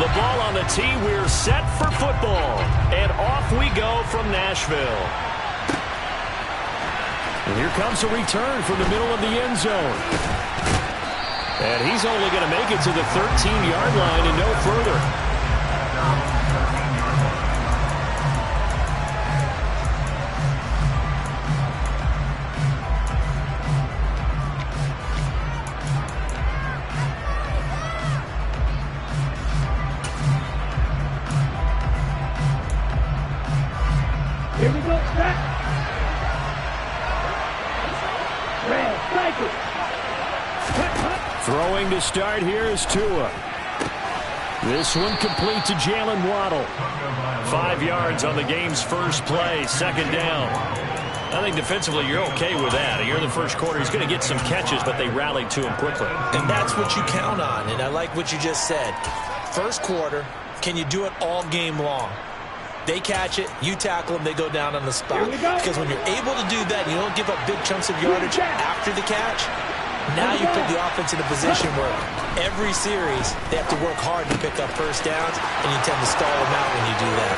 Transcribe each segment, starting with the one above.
The ball on the tee. We're set for football. And off we go from Nashville. And here comes a return from the middle of the end zone. And he's only going to make it to the 13-yard line and no further. Here we go, set. Red, strike it. Throwing to start here is Tua. This one complete to Jalen Waddle. 5 yards on the game's first play, second down. I think defensively you're okay with that. You're in the first quarter. He's going to get some catches, but they rallied to him quickly. And that's what you count on, and I like what you just said. First quarter, can you do it all game long? They catch it, you tackle them, they go down on the spot. Because when you're able to do that, you don't give up big chunks of yardage after the catch. Now you put the offense in a position where every series they have to work hard to pick up first downs, and you tend to stall them out when you do that.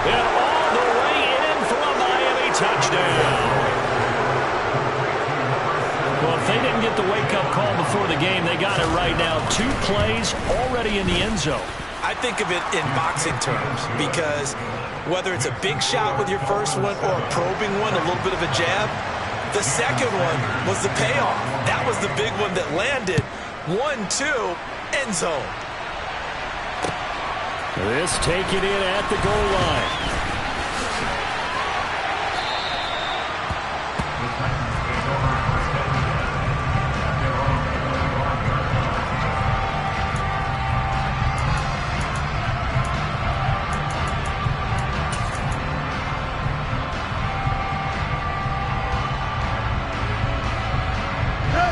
And all the way in for a Miami touchdown. Well, if they didn't get the wake-up call before the game, they got it right now. 2 plays already in the end zone. I think of it in boxing terms because whether it's a big shot with your first one or a probing one, a little bit of a jab, the second one was the payoff. That was the big one that landed. 1-2, end zone. This taken in at the goal line.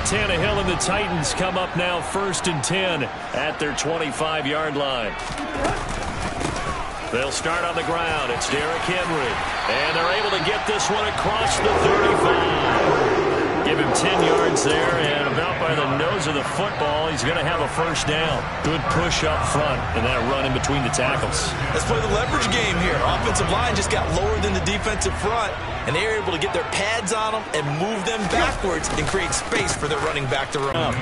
Tannehill and the Titans come up now 1st and 10 at their 25-yard line. They'll start on the ground. It's Derrick Henry. And they're able to get this one across the 35. Give him 10 yards there, and about by the nose of the football, he's going to have a first down. Good push up front, and that run in between the tackles. Let's play the leverage game here. Offensive line just got lower than the defensive front, and they were able to get their pads on them and move them backwards and create space for their running back to run.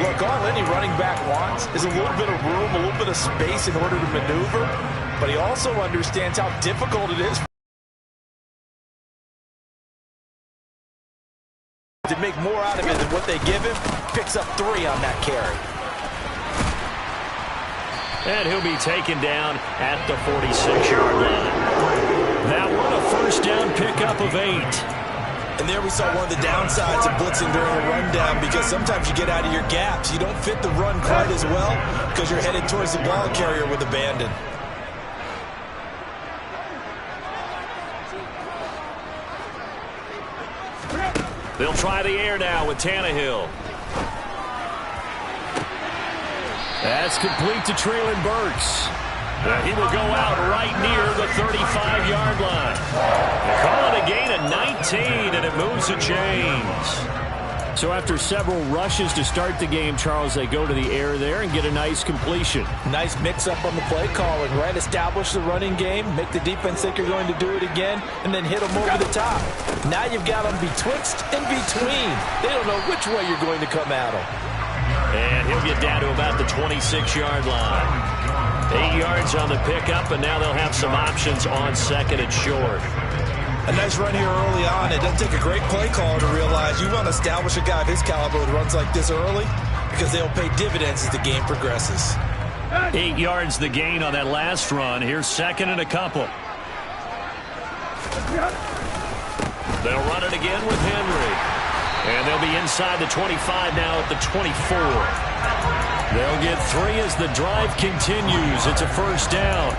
Look, all any running back wants is a little bit of room, a little bit of space in order to maneuver, but he also understands how difficult it is to make more out of it than what they give him. Picks up 3 on that carry. And he'll be taken down at the 46-yard line. That one a first down pickup of 8. And there we saw one of the downsides of blitzing during a rundown, because sometimes you get out of your gaps. You don't fit the run quite as well because you're headed towards the ball carrier with abandon. They'll try the air now with Tannehill. That's complete to Treylon Burks. He will go out right near the 35-yard line. They call it a gain of 19, and it moves the chains. So after several rushes to start the game, Charles, they go to the air there and get a nice completion. Nice mix-up on the play calling, right? Establish the running game, make the defense think you're going to do it again, and then hit them over the top. Now you've got them betwixt and between. They don't know which way you're going to come at them. And he'll get down to about the 26-yard line. 8 yards on the pickup, and now they'll have some options on second and short. A nice run here early on. It doesn't take a great play caller to realize you want to establish a guy of his caliber with runs like this early, because they'll pay dividends as the game progresses. 8 yards the gain on that last run. Here's second and a couple. They'll run it again with Henry. And they'll be inside the 25 now at the 24. They'll get 3 as the drive continues. It's a first down.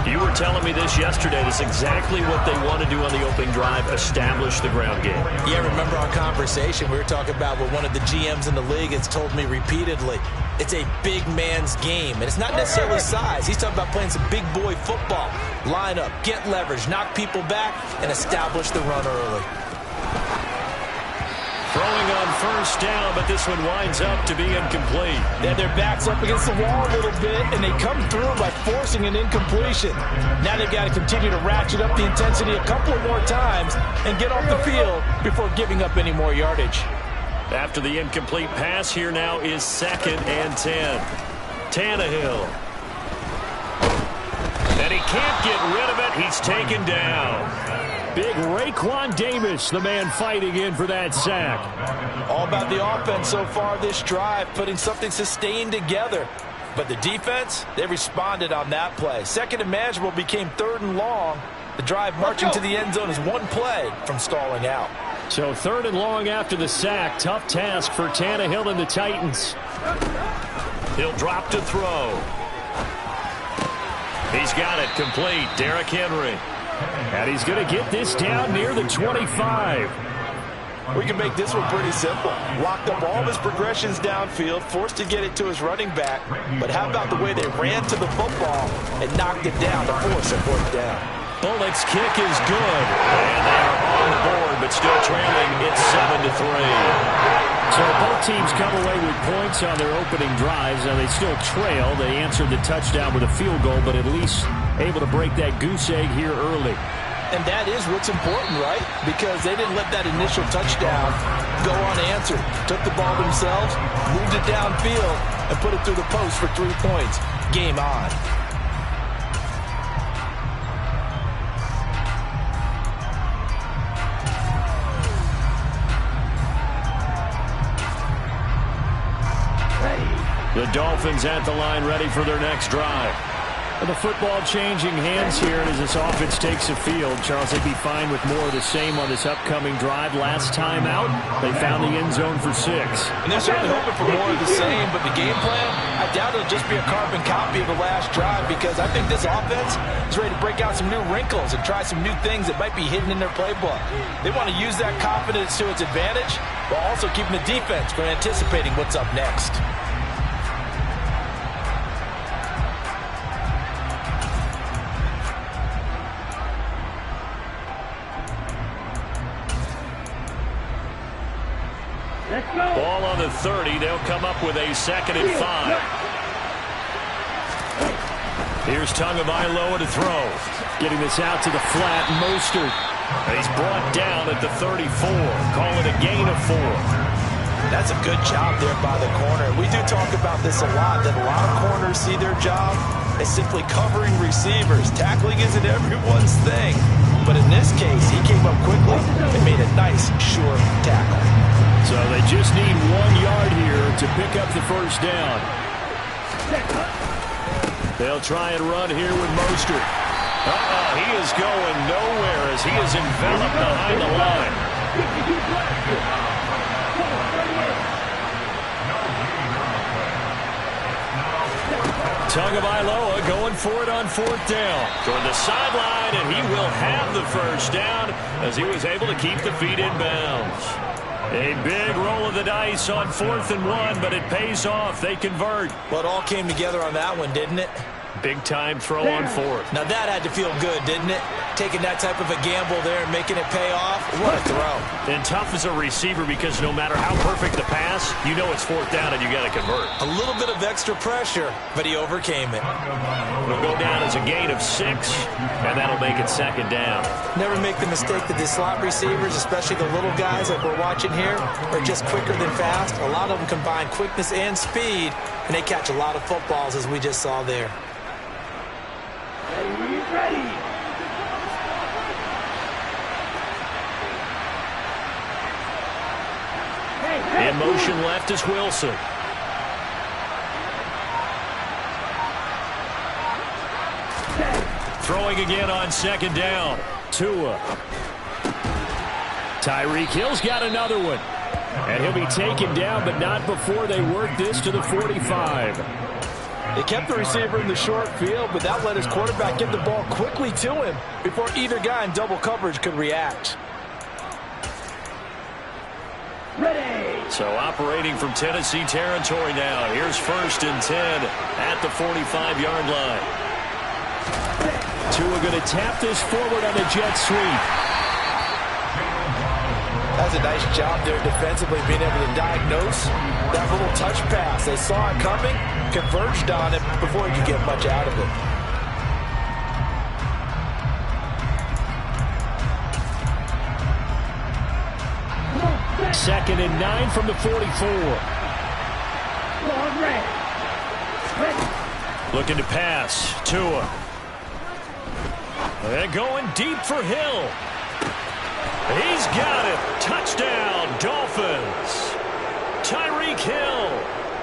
You were telling me this yesterday. This is exactly what they want to do on the opening drive, establish the ground game. Yeah, remember our conversation? We were talking about what one of the GMs in the league has told me repeatedly. It's a big man's game, and it's not necessarily size. He's talking about playing some big boy football. Line up, get leverage, knock people back, and establish the run early. Throwing on first down, but this one winds up to be incomplete. They had their backs up against the wall a little bit, and they come through by forcing an incompletion. Now they've got to continue to ratchet up the intensity a couple of more times and get off the field before giving up any more yardage. After the incomplete pass, here now is 2nd and 10. Tannehill. And he can't get rid of it. He's taken down. Big Raekwon Davis, the man fighting in for that sack. All about the offense so far this drive, putting something sustained together. But the defense, they responded on that play. 2nd and manageable became 3rd and long. The drive marching to the end zone is one play from stalling out. So 3rd and long after the sack. Tough task for Tannehill and the Titans. He'll drop to throw. He's got it complete. Derrick Henry. And he's going to get this down near the 25. We can make this one pretty simple. Locked up all of his progressions downfield, forced to get it to his running back. But how about the way they ran to the football and knocked it down to force a 4th down? Bullock's kick is good. And they are on the board, but still trailing. It's 7-3. So both teams come away with points on their opening drives. Now they still trail. They answered the touchdown with a field goal, but at least able to break that goose egg here early. And that is what's important, right? Because they didn't let that initial touchdown go unanswered. Took the ball themselves, moved it downfield, and put it through the post for 3 points. Game on. The Dolphins at the line, ready for their next drive. And the football changing hands here as this offense takes the field. Charles, they'd be fine with more of the same on this upcoming drive. Last time out, they found the end zone for 6. And they're certainly hoping for more of the same, but the game plan, I doubt it'll just be a carbon copy of the last drive, because I think this offense is ready to break out some new wrinkles and try some new things that might be hidden in their playbook. They want to use that confidence to its advantage, while also keeping the defense from anticipating what's up next. Ball on the 30. They'll come up with a 2nd and 5. Here's Tagovailoa to throw. Getting this out to the flat. Mostert. He's brought down at the 34. Call it a gain of 4. That's a good job there by the corner. We do talk about this a lot, that a lot of corners see their job as simply covering receivers. Tackling isn't everyone's thing. But in this case, he came up quickly and made a nice, sure tackle. So they just need 1 yard here to pick up the first down. They'll try and run here with Mostert. He is going nowhere as he is enveloped behind the line. Tagovailoa going for it on 4th down. Toward the sideline, and he will have the first down as he was able to keep the feet in bounds. A big roll of the dice on 4th and 1, but it pays off. They convert. Well, it all came together on that one, didn't it? Big-time throw on 4th. Now that had to feel good, didn't it? Taking that type of a gamble there and making it pay off. What a throw. And tough as a receiver, because no matter how perfect the pass, you know it's 4th down and you got to convert. A little bit of extra pressure, but he overcame it. It'll go down as a gain of 6, and that'll make it 2nd down. Never make the mistake that the slot receivers, especially the little guys like we're watching here, are just quicker than fast. A lot of them combine quickness and speed, and they catch a lot of footballs, as we just saw there. Ready. In motion left is Wilson. Throwing again on 2nd down. Tua. Tyreek Hill's got another one. And he'll be taken down, but not before they work this to the 45. They kept the receiver in the short field, but that let his quarterback get the ball quickly to him before either guy in double coverage could react. Ready. So operating from Tennessee territory now. Here's 1st and 10 at the 45-yard line. Tua going to tap this forward on a jet sweep. That's a nice job there defensively, being able to diagnose that little touch pass. They saw it coming, converged on it before he could get much out of it. Second and 9 from the 44. Looking to pass. Tua. And going deep for Hill. He's got it. Touchdown, Dolphins. Tyreek Hill,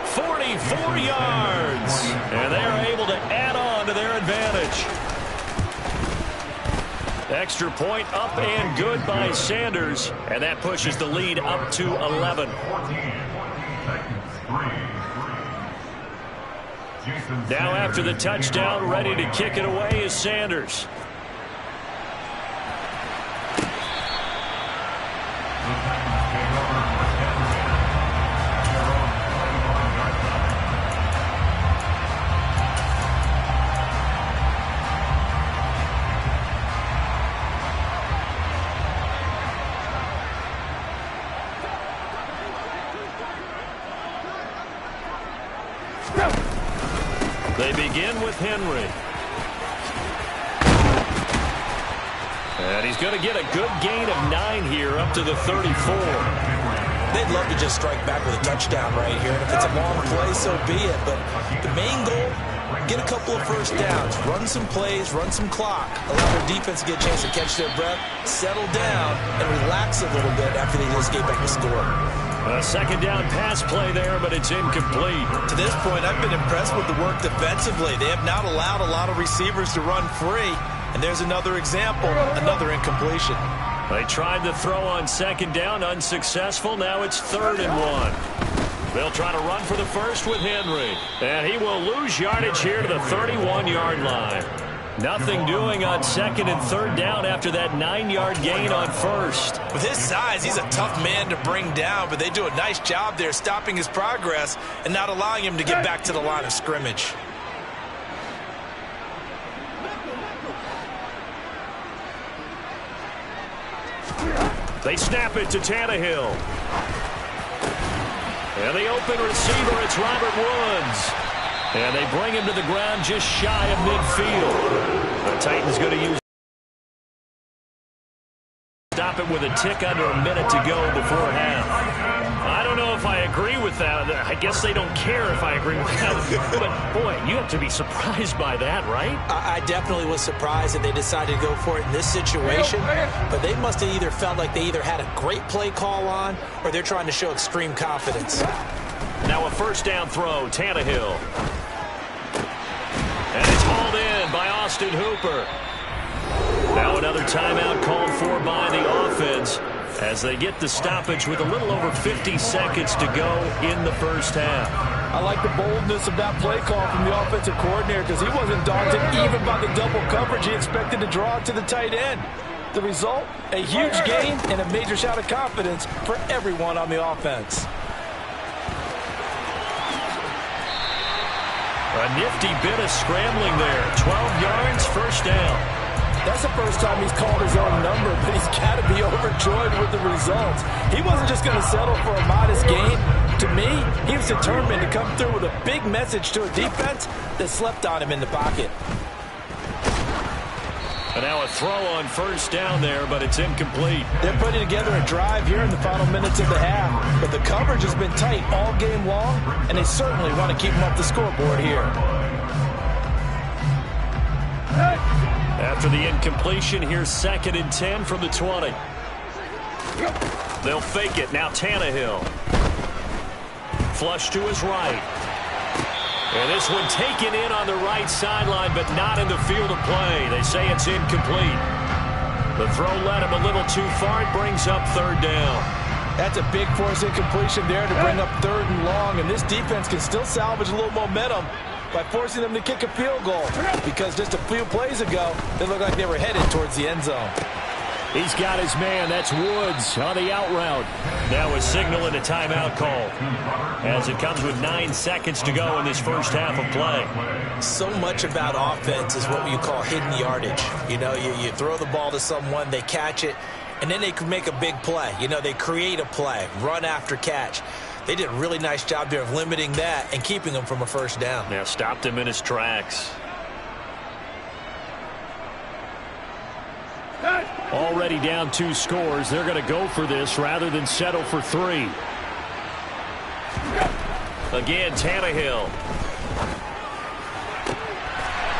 44 yards. And they are able to add on to their advantage. Extra point up and good by Sanders. And that pushes the lead up to 11. Now after the touchdown, ready to kick it away is Sanders. They begin with Henry. And he's going to get a good gain of 9 here up to the 34. They'd love to just strike back with a touchdown right here. And if it's a long play, so be it. But the main goal, get a couple of first downs, run some plays, run some clock, allow their defense to get a chance to catch their breath, settle down, and relax a little bit after they just get back to score. A second down pass play there, but it's incomplete. To this point, I've been impressed with the work defensively. They have not allowed a lot of receivers to run free. And there's another example, another incompletion. They tried to throw on second down, unsuccessful. Now it's 3rd and 1. They'll try to run for the first with Henry. And he will lose yardage here to the 31-yard line. Nothing doing on 2nd and 3rd down after that 9-yard gain on 1st. With his size, he's a tough man to bring down, but they do a nice job there stopping his progress and not allowing him to get back to the line of scrimmage. They snap it to Tannehill. And the open receiver, it's Robert Woods. And they bring him to the ground just shy of midfield. The Titans going to use. Stop it with a tick under a minute to go before half. I don't know if I agree with that. I guess they don't care if I agree with that. But, boy, you have to be surprised by that, right? I definitely was surprised that they decided to go for it in this situation. But they must have either felt like they either had a great play call on or they're trying to show extreme confidence. Now a first down throw, Tannehill. And it's hauled in by Austin Hooper. Now another timeout called for by the offense as they get the stoppage with a little over 50 seconds to go in the first half. I like the boldness of that play call from the offensive coordinator because he wasn't daunted even by the double coverage he expected to draw to the tight end. The result, a huge gain and a major shout of confidence for everyone on the offense. A nifty bit of scrambling there. 12 yards, first down. That's the first time he's called his own number, but he's got to be overjoyed with the results. He wasn't just going to settle for a modest gain. To me, he was determined to come through with a big message to a defense that slept on him in the pocket. And now a throw on first down there, but it's incomplete. They're putting together a drive here in the final minutes of the half, but the coverage has been tight all game long, and they certainly want to keep them up the scoreboard here. After the incompletion, here's 2nd and 10 from the 20. They'll fake it. Now Tannehill. Flush to his right. And this one taken in on the right sideline, but not in the field of play. They say it's incomplete. The throw led him a little too far. It brings up 3rd down. That's a big force incompletion there to bring up 3rd and long, and this defense can still salvage a little momentum by forcing them to kick a field goal, because just a few plays ago, they looked like they were headed towards the end zone. He's got his man. That's Woods on the out route. Now a signal and a timeout call as it comes with 9 seconds to go in this first half of play. So much about offense is what you call hidden yardage. You know, you throw the ball to someone, they catch it, and then they can make a big play. You know, they create a play, run after catch. They did a really nice job there of limiting that and keeping him from a first down. Yeah, stopped him in his tracks. Already down 2 scores. They're going to go for this rather than settle for 3. Again, Tannehill.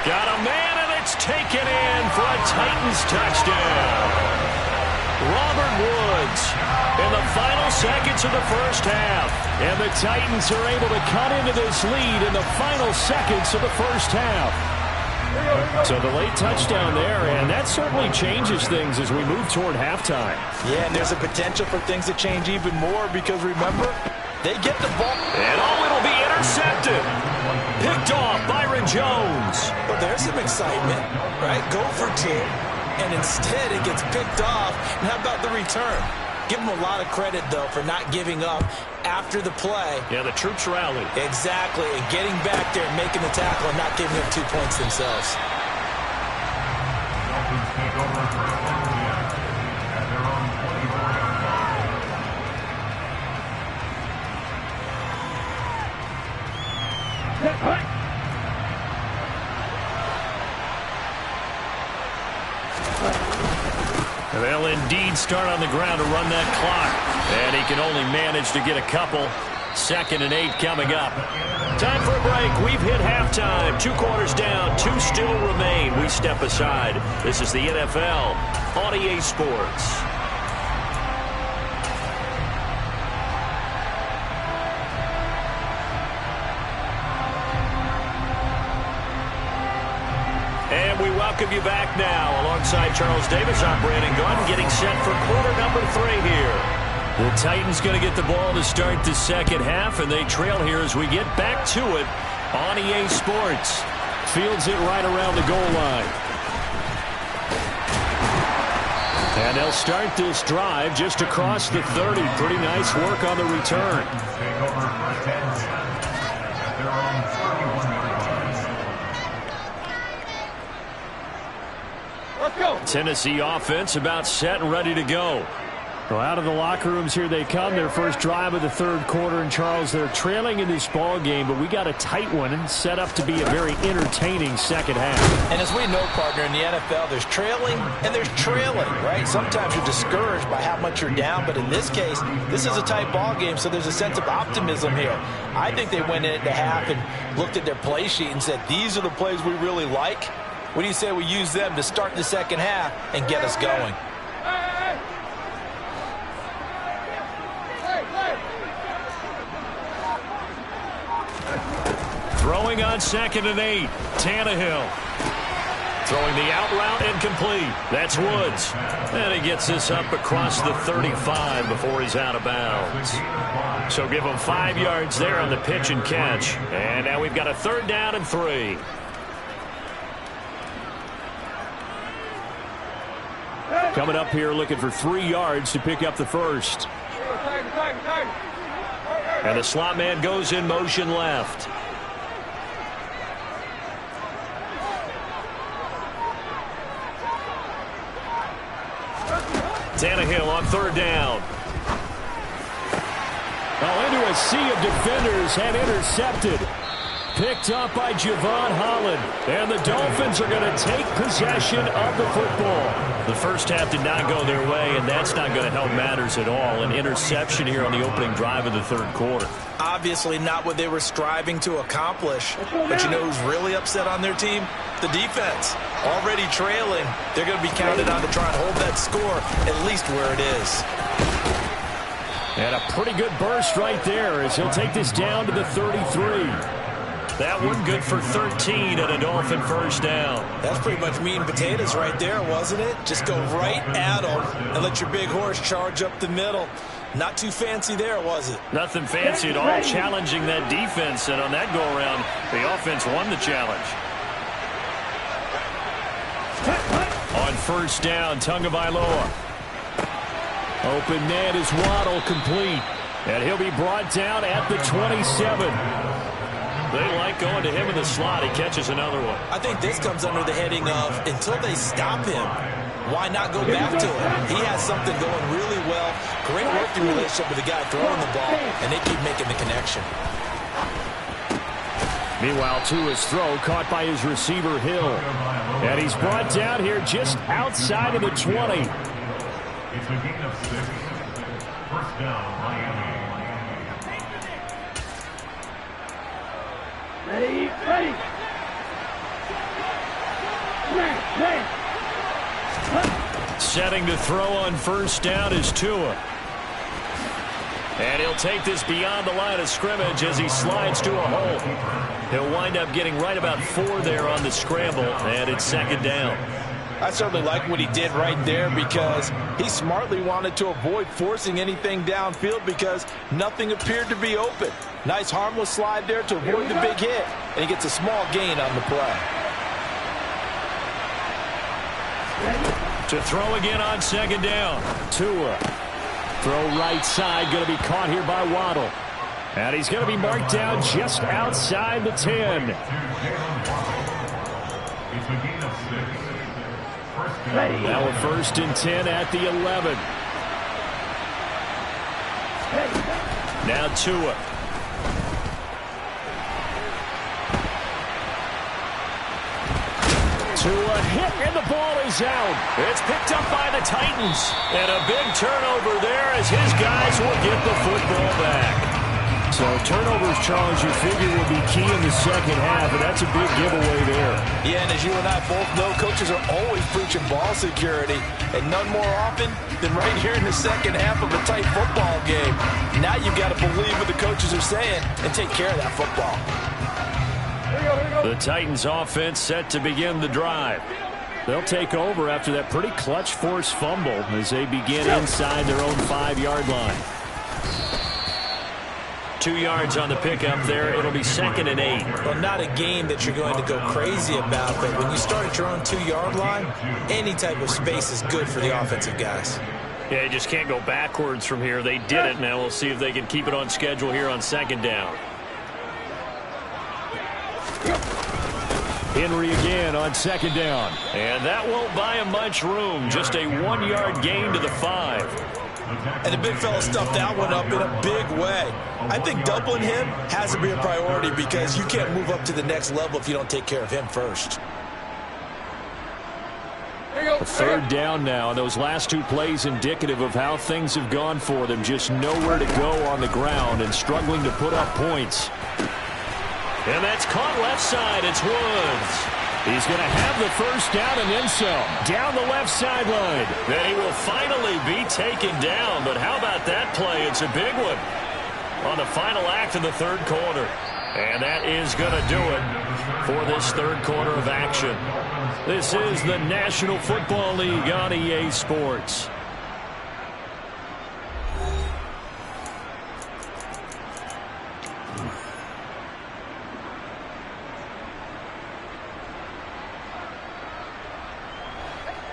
Got a man, and it's taken in for a Titans touchdown. Robert Woods in the final seconds of the first half. And the Titans are able to cut into this lead in the final seconds of the first half. So the late touchdown there, and that certainly changes things as we move toward halftime. Yeah, and there's a potential for things to change even more because, remember, they get the ball. And it'll be intercepted. Picked off Byron Jones. But there's some excitement, right? Go for 2, and instead it gets picked off. And how about the return? Give them a lot of credit, though, for not giving up after the play. Yeah, the troops rallied. Exactly, and getting back there and making the tackle and not giving up 2 points themselves. They'll indeed start on the ground to run that clock. And he can only manage to get a couple. 2nd and 8 coming up. Time for a break. We've hit halftime. 2 quarters down. 2 still remain. We step aside. This is the NFL on EA Sports. And we welcome you back now. Alongside Charles Davis, I'm Brandon Gunn, getting set for quarter number 3 here. The Titans going to get the ball to start the second half, and they trail here as we get back to it on EA Sports. Fields it right around the goal line. And they'll start this drive just across the 30. Pretty nice work on the return. Tennessee offense about set and ready to go. Well, out of the locker rooms here they come. Their first drive of the 3rd quarter. And, Charles, they're trailing in this ball game, but we got a tight one and set up to be a very entertaining second half. And as we know, partner, in the NFL, there's trailing and there's trailing, right? Sometimes you're discouraged by how much you're down, but in this case, this is a tight ball game, so there's a sense of optimism here. I think they went into half and looked at their play sheet and said, these are the plays we really like. What do you say we use them to start the second half and get us going? Throwing on 2nd and 8. Tannehill. Throwing the out route incomplete. That's Woods. And he gets this up across the 35 before he's out of bounds. So give him 5 yards there on the pitch and catch. And now we've got a 3rd down and 3. Coming up here looking for 3 yards to pick up the first. And the slot man goes in motion left. Tannehill on 3rd down. Oh, into a sea of defenders and intercepted. Picked up by Javon Holland. And the Dolphins are going to take possession of the football. The first half did not go their way, and that's not going to help matters at all. An interception here on the opening drive of the 3rd quarter. Obviously not what they were striving to accomplish. But you know who's really upset on their team? The defense. Already trailing. They're going to be counted on to try and hold that score at least where it is. And a pretty good burst right there as he'll take this down to the 33. That one good for 13 and a Dolphin first down. That's pretty much meat and potatoes right there, wasn't it? Just go right at them and let your big horse charge up the middle. Not too fancy there, was it? Nothing fancy at all, challenging that defense. And on that go-around, the offense won the challenge. On first down, Tagovailoa. Open man is Waddle, complete. And he'll be brought down at the 27. They like going to him in the slot. He catches another one. I think this comes under the heading of until they stop him. why not go back to it? He has something going really well. Great working relationship with the guy throwing the ball, and they keep making the connection. Meanwhile, Tua's throw caught by his receiver, Hill. And he's brought down here just outside of the 20. It's a gain of 6. First down, Miami. Ready, ready. Setting to throw on first down is Tua. And he'll take this beyond the line of scrimmage as he slides to a hole. He'll wind up getting right about 4 there on the scramble, and it's second down. I certainly like what he did right there because he smartly wanted to avoid forcing anything downfield because nothing appeared to be open. Nice harmless slide there to avoid the big hit, and he gets a small gain on the play. To throw again on second down. Tua. Throw right side, going to be caught here by Waddle. And he's going to be marked down just outside the 10. Now a first and 10 at the 11. Now Tua. Tua hit, and the ball is out. It's picked up by the Titans. And a big turnover there as his guys will get the football back. So turnovers, Charles, you figure will be key in the second half, and that's a big giveaway there. Yeah, and as you and I both know, coaches are always preaching ball security, and none more often than right here in the second half of a tight football game. Now you've got to believe what the coaches are saying and take care of that football. The Titans offense set to begin the drive. They'll take over after that pretty clutch forced fumble as they begin inside their own 5-yard line. 2 yards on the pickup there. It'll be second and 8. Well, not a game that you're going to go crazy about, but when you start at your own 2-yard line, any type of space is good for the offensive guys. Yeah, you just can't go backwards from here. They did it. Now we'll see if they can keep it on schedule here on second down. Henry again on second down. And that won't buy him much room. Just a 1-yard gain to the 5. And the big fella stuffed that one up in a big way. I think doubling him has to be a priority because you can't move up to the next level if you don't take care of him first. Third down now. Those last 2 plays indicative of how things have gone for them. Just nowhere to go on the ground and struggling to put up points. And that's caught left side. It's Woods. He's going to have the first down and then some. Down the left sideline. Then he will finally be taken down. But how about that play? It's a big one on the final act of the third quarter. And that is going to do it for this third quarter of action. This is the National Football League on EA Sports.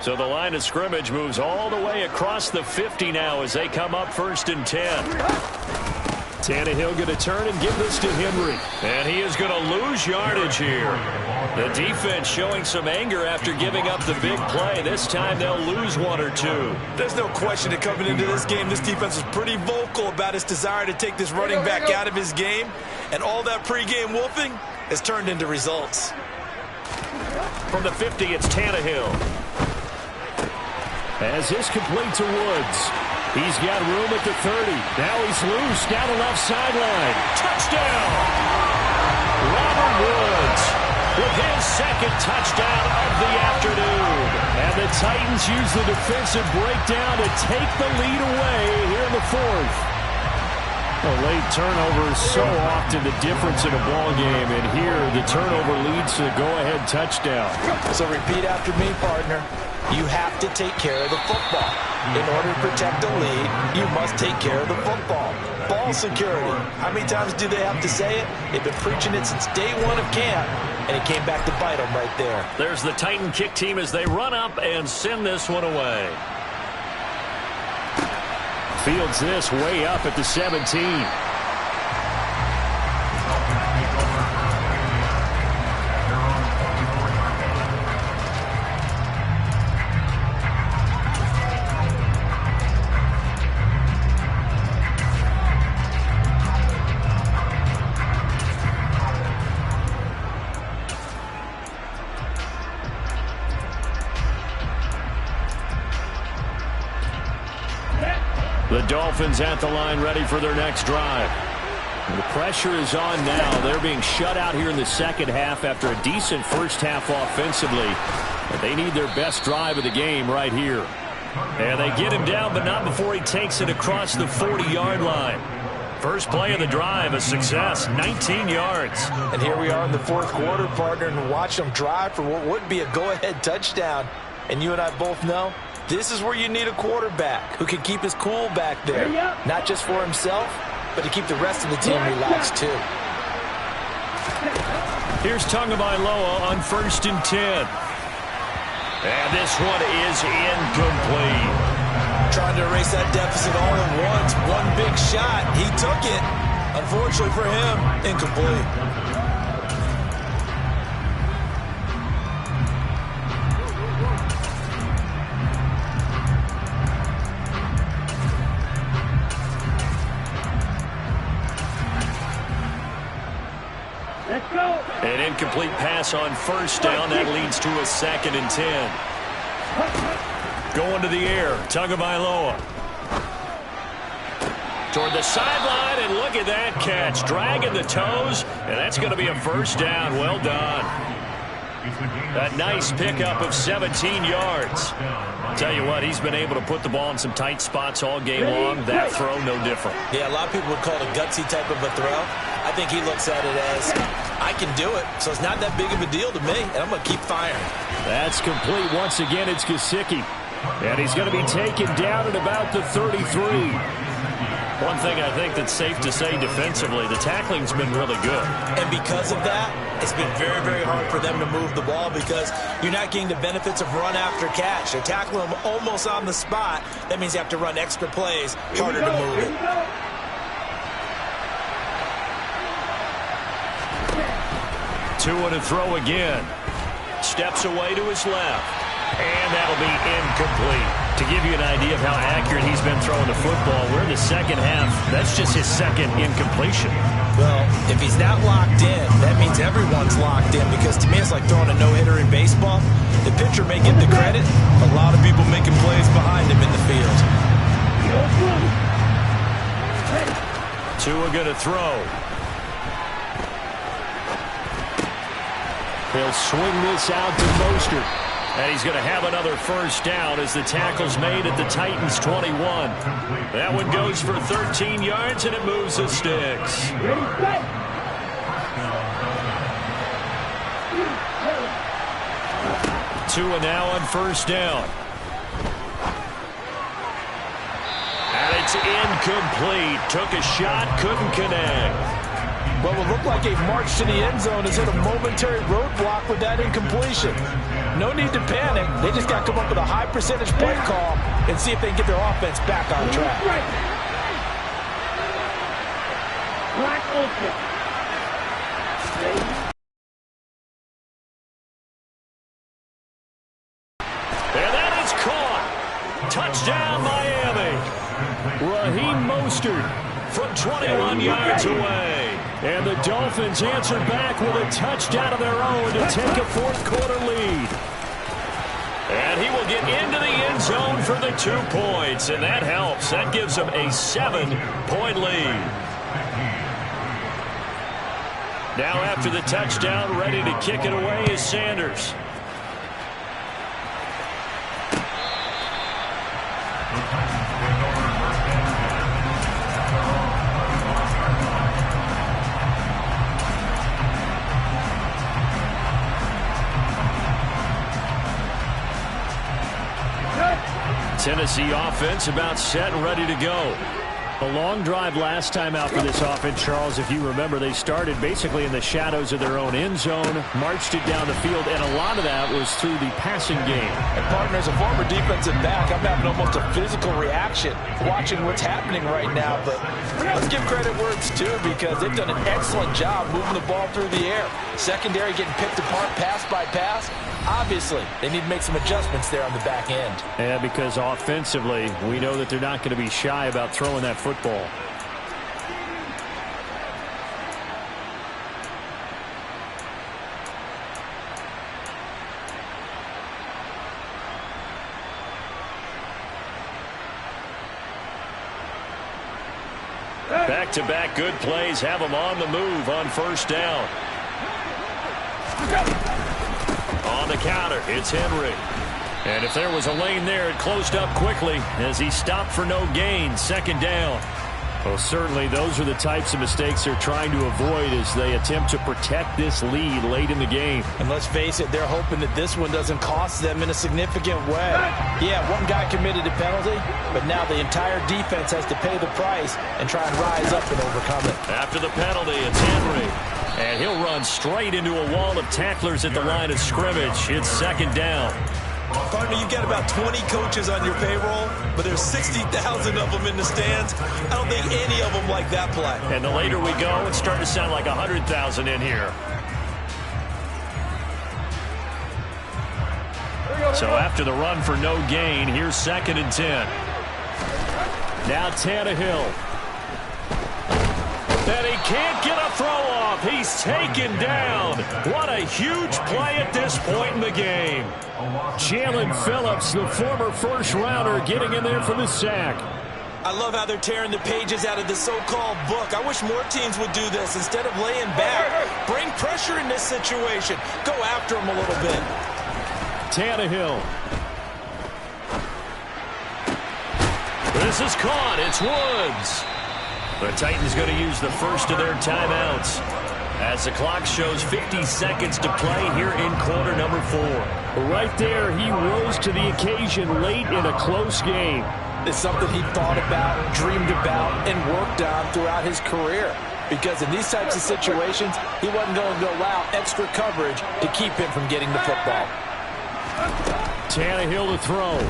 So the line of scrimmage moves all the way across the 50 now as they come up first and 10. Tannehill going to turn and give this to Henry. And he is going to lose yardage here. The defense showing some anger after giving up the big play. This time they'll lose 1 or 2. There's no question that coming into this game, this defense is pretty vocal about its desire to take this running back out of his game. And all that pregame wolfing has turned into results. From the 50, it's Tannehill. As this complete to Woods. He's got room at the 30. Now he's loose down the left sideline. Touchdown! Robert Woods with his second touchdown of the afternoon. And the Titans use the defensive breakdown to take the lead away here in the 4th. A late turnover is so often the difference in a ball game, and here the turnover leads to a go-ahead touchdown. So repeat after me, partner. You have to take care of the football. In order to protect the lead, you must take care of the football. Ball security. How many times do they have to say it? They've been preaching it since day 1 of camp, and it came back to bite them right there. There's the Titan kick team as they run up and send this one away. Fields this way up at the 17. The Dolphins at the line ready for their next drive. The pressure is on now. They're being shut out here in the second half after a decent first half offensively. But they need their best drive of the game right here. And they get him down, but not before he takes it across the 40-yard line. First play of the drive, a success, 19 yards. And here we are in the fourth quarter, partner, and watch them drive for what would be a go-ahead touchdown. And you and I both know this is where you need a quarterback who can keep his cool back there, not just for himself, but to keep the rest of the team relaxed too. Here's Tagovailoa on 1st and 10. And this one is incomplete. Trying to erase that deficit all at once. One big shot. He took it. Unfortunately for him, incomplete. An incomplete pass on 1st down. That leads to a 2nd and 10. Going to the air. Tagovailoa. Toward the sideline, and look at that catch. Dragging the toes, and that's going to be a 1st down. Well done. A nice pickup of 17 yards. I'll tell you what, he's been able to put the ball in some tight spots all game long. That throw, no different. Yeah, a lot of people would call it a gutsy type of a throw. I think he looks at it as, I can do it, so it's not that big of a deal to me, and I'm going to keep firing. That's complete. Once again, it's Gesicki. And he's going to be taken down at about the 33. One thing I think that's safe to say defensively, the tackling's been really good. And because of that, it's been very, very hard for them to move the ball because you're not getting the benefits of run after catch. They're tackling them almost on the spot. That means you have to run extra plays, harder to move it. Tua to throw again. Steps away to his left. And that'll be incomplete. To give you an idea of how accurate he's been throwing the football, we're in the second half. That's just his second incompletion. Well, if he's not locked in, that means everyone's locked in because to me it's like throwing a no-hitter in baseball. The pitcher may get the credit. A lot of people making plays behind him in the field. Tua going to throw. He'll swing this out to Mostert. And he's going to have another 1st down as the tackle's made at the Titans' 21. That one goes for 13 yards, and it moves the sticks. Tua now on 1st down. And it's incomplete. Took a shot, couldn't connect. What will look like a march to the end zone is hit a momentary roadblock with that incompletion. No need to panic. They just got to come up with a high percentage play call and see if they can get their offense back on track. And that is caught. Touchdown, Miami. Raheem Mostert from 21 yards away. And the Dolphins answer back with a touchdown of their own to take a fourth-quarter lead. And he will get into the end zone for the 2 points, and that helps. That gives them a 7-point lead. Now after the touchdown, ready to kick it away is Sanders. Tennessee offense about set and ready to go. A long drive last time out for this offense, Charles. If you remember, they started basically in the shadows of their own end zone, marched it down the field, and a lot of that was through the passing game. And partner, as a former defensive back, I'm having almost a physical reaction watching what's happening right now. But let's give credit where it's due because they've done an excellent job moving the ball through the air. Secondary getting picked apart pass by pass. Obviously, they need to make some adjustments there on the back end. And because offensively, we know that they're not going to be shy about throwing that football. Back-to-back good plays have them on the move on first down. On the counter, it's Henry. And if there was a lane there, it closed up quickly as he stopped for no gain. Second down. Well, certainly those are the types of mistakes they're trying to avoid as they attempt to protect this lead late in the game. And let's face it, they're hoping that this one doesn't cost them in a significant way. Yeah, one guy committed a penalty, but now the entire defense has to pay the price and try and rise up and overcome it. After the penalty, it's Henry. And he'll run straight into a wall of tacklers at the line of scrimmage. It's second down. Partner, you've got about 20 coaches on your payroll, but there's 60,000 of them in the stands. I don't think any of them like that play. And the later we go, it's starting to sound like 100,000 in here. So after the run for no gain, here's 2nd and 10. Now Tannehill. And he can't get a throw off. He's taken down. What a huge play at this point in the game. Jalen Phillips, the former first-rounder, getting in there for the sack. I love how they're tearing the pages out of the so-called book. I wish more teams would do this instead of laying back. Bring pressure in this situation. Go after him a little bit. Tannehill. This is caught. It's Woods. The Titans going to use the first of their timeouts as the clock shows 50 seconds to play here in quarter number 4. Right there, he rose to the occasion late in a close game. It's something he thought about, dreamed about, and worked on throughout his career. Because in these types of situations, he wasn't going to allow extra coverage to keep him from getting the football. Tannehill to throw.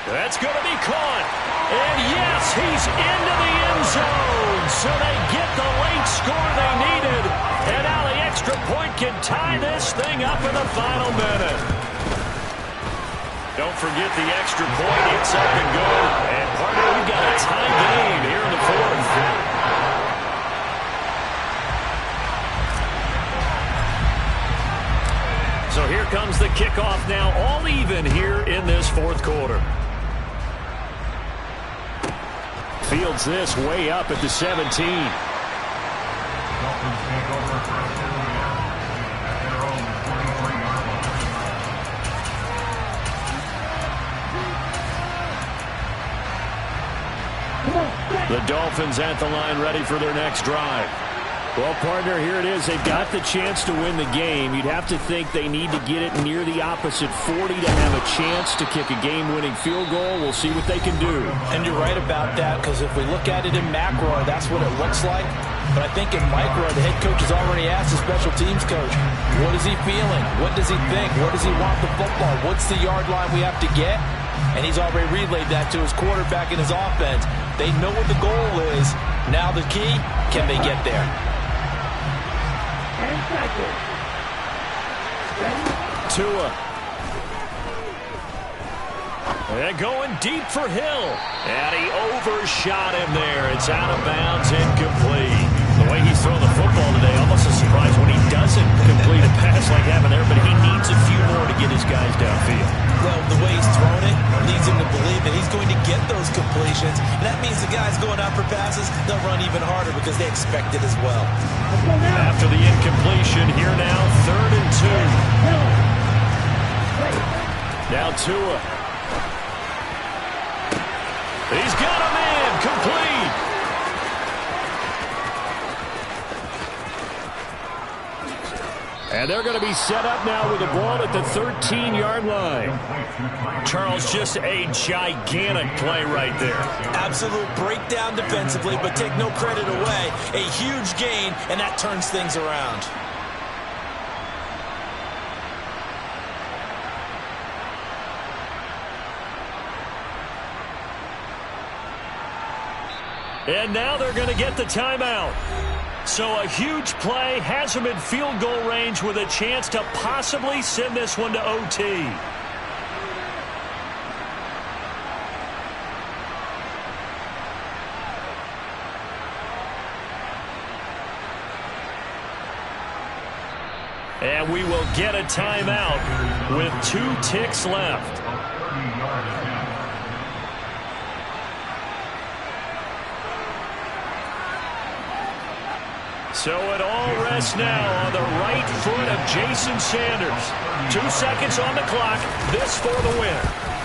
That's going to be caught. And yes, he's into the end zone. So they get the late score they needed. And now the extra point can tie this thing up in the final minute. Don't forget the extra point. It's up and good. And partner, we've got a tie game here in the 4th. So here comes the kickoff now, all even here in this 4th quarter. Fields this way up at the 17. The Dolphins at the line ready for their next drive. Well, partner, here it is. They've got the chance to win the game. You'd have to think they need to get it near the opposite 40 to have a chance to kick a game-winning field goal. We'll see what they can do. And you're right about that, because if we look at it in macro, that's what it looks like. But I think in micro, the head coach has already asked the special teams coach, what is he feeling? What does he think? Where does he want the football? What's the yard line we have to get? And he's already relayed that to his quarterback and his offense. They know what the goal is. Now the key, can they get there? Tua. And going deep for Hill. And he overshot him there. It's out of bounds, incomplete. The way he's throwing the football today, almost a surprise when he doesn't complete a pass like having there, but he needs a few more to get his guys downfield. Well, the way he's thrown it leads him to believe that he's going to get those completions. And that means the guys going out for passes, they'll run even harder because they expect it as well. After the incompletion, here now, 3rd and 2. Now Tua. He's got a man, complete. And they're going to be set up now with the ball at the 13-yard line. Charles, just a gigantic play right there. Absolute breakdown defensively, but take no credit away. A huge gain, and that turns things around. And now they're going to get the timeout. So a huge play has them in field goal range with a chance to possibly send this one to OT. And we will get a timeout with 2 ticks left. So it all rests now on the right foot of Jason Sanders. 2 seconds on the clock. This for the win.